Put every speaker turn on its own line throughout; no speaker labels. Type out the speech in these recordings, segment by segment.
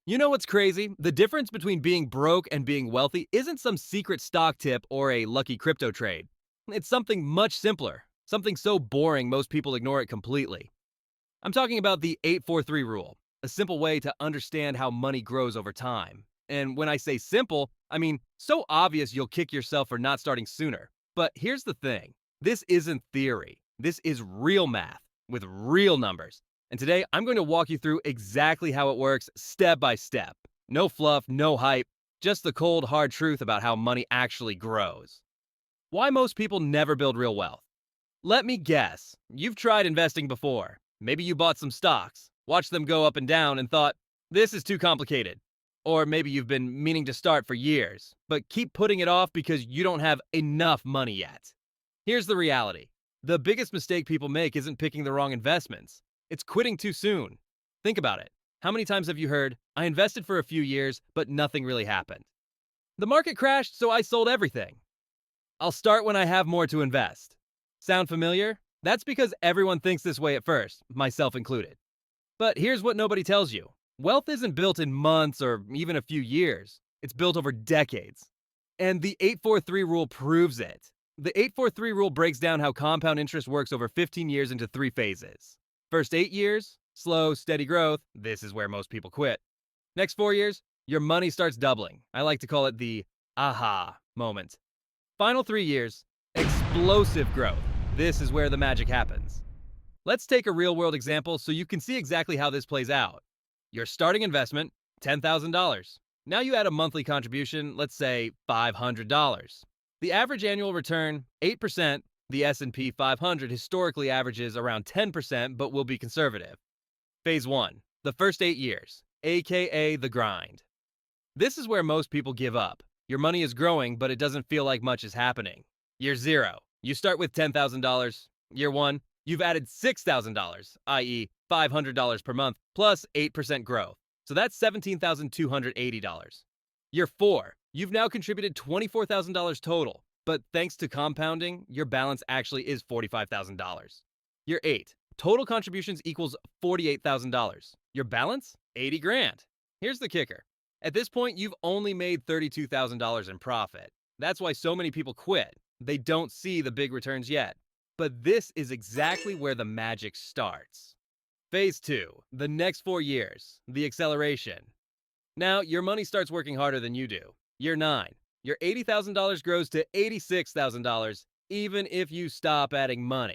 You know what's crazy? The difference between being broke and being wealthy isn't some secret stock tip or a lucky crypto trade. It's something much simpler, something so boring most people ignore it completely. I'm talking about the 843 rule, a simple way to understand how money grows over time. And when I say simple, I mean so obvious you'll kick yourself for not starting sooner. But here's the thing, this isn't theory, this is real math with real numbers. And today I'm going to walk you through exactly how it works step by step. No fluff, no hype, just the cold, hard truth about how money actually grows. Why most people never build real wealth. Let me guess, you've tried investing before. Maybe you bought some stocks, watched them go up and down, and thought, this is too complicated. Or maybe you've been meaning to start for years, but keep putting it off because you don't have enough money yet. Here's the reality, the biggest mistake people make isn't picking the wrong investments, it's quitting too soon. Think about it. How many times have you heard, I invested for a few years, but nothing really happened? The market crashed, so I sold everything. I'll start when I have more to invest. Sound familiar? That's because everyone thinks this way at first, myself included. But here's what nobody tells you. Wealth isn't built in months or even a few years. It's built over decades. And the 843 rule proves it. The 843 rule breaks down how compound interest works over 15 years into three phases. First 8 years, slow, steady growth. This is where most people quit. Next 4 years, your money starts doubling. I like to call it the aha moment. Final 3 years, explosive growth. This is where the magic happens. Let's take a real world example so you can see exactly how this plays out. Your starting investment, $10,000. Now you add a monthly contribution, let's say $500. The average annual return, 8%. The S&P 500 historically averages around 10%, but will be conservative. Phase 1, the first 8 years, aka the grind. This is where most people give up. Your money is growing, but it doesn't feel like much is happening. Year 0, you start with $10,000. Year 1, you've added $6,000, i.e., $500 per month, plus 8% growth. So that's $17,280. Year 4, you've now contributed $24,000 total, but thanks to compounding, your balance actually is $45,000. Year 8, total contributions equals $48,000. Your balance? 80 grand. Here's the kicker. At this point, you've only made $32,000 in profit. That's why so many people quit. They don't see the big returns yet. But this is exactly where the magic starts. Phase 2, the next 4 years, the acceleration. Now, your money starts working harder than you do. Year 9, your $80,000 grows to $86,000, even if you stop adding money.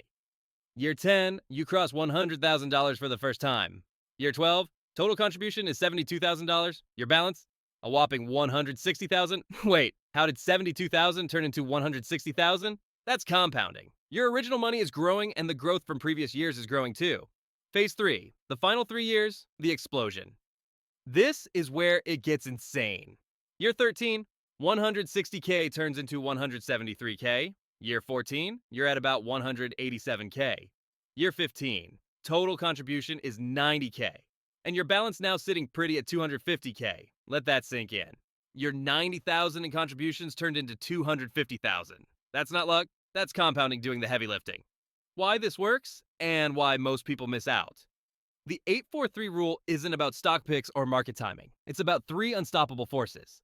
Year 10, you cross $100,000 for the first time. Year 12, total contribution is $72,000. Your balance? A whopping $160,000. Wait, how did $72,000 turn into $160,000? That's compounding. Your original money is growing and the growth from previous years is growing too. Phase 3, the final 3 years, the explosion. This is where it gets insane. Year 13, 160K turns into 173K. Year 14, you're at about 187K. Year 15, total contribution is 90K. And your balance now sitting pretty at 250K. Let that sink in. Your 90,000 in contributions turned into 250,000. That's not luck, that's compounding doing the heavy lifting. Why this works, and why most people miss out. The 843 rule isn't about stock picks or market timing. It's about 3 unstoppable forces.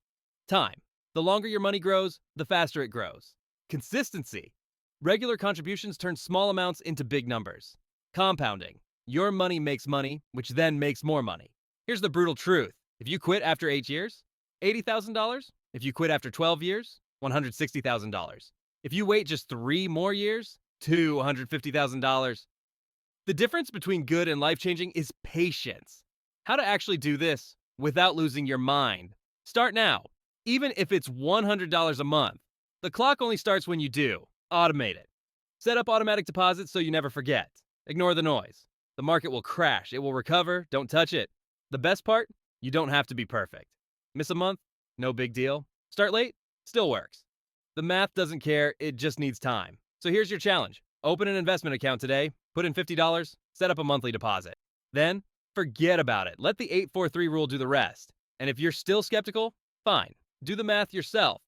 Time. The longer your money grows, the faster it grows. Consistency. Regular contributions turn small amounts into big numbers. Compounding. Your money makes money, which then makes more money. Here's the brutal truth. If you quit after 8 years, $80,000. If you quit after 12 years, $160,000. If you wait just 3 more years, $250,000. The difference between good and life-changing is patience. How to actually do this without losing your mind. Start now, even if it's $100 a month. The clock only starts when you do. Automate it. Set up automatic deposits so you never forget. Ignore the noise. The market will crash. It will recover. Don't touch it. The best part? You don't have to be perfect. Miss a month? No big deal. Start late? Still works. The math doesn't care. It just needs time. So here's your challenge. Open an investment account today, put in $50, set up a monthly deposit. Then, forget about it. Let the 843 rule do the rest. And if you're still skeptical, fine. Do the math yourself.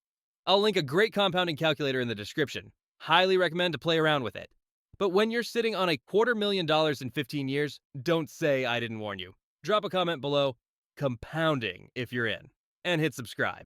I'll link a great compounding calculator in the description. Highly recommend to play around with it. But when you're sitting on $250,000 in 15 years, don't say I didn't warn you. Drop a comment below. compounding if you're in. And hit subscribe.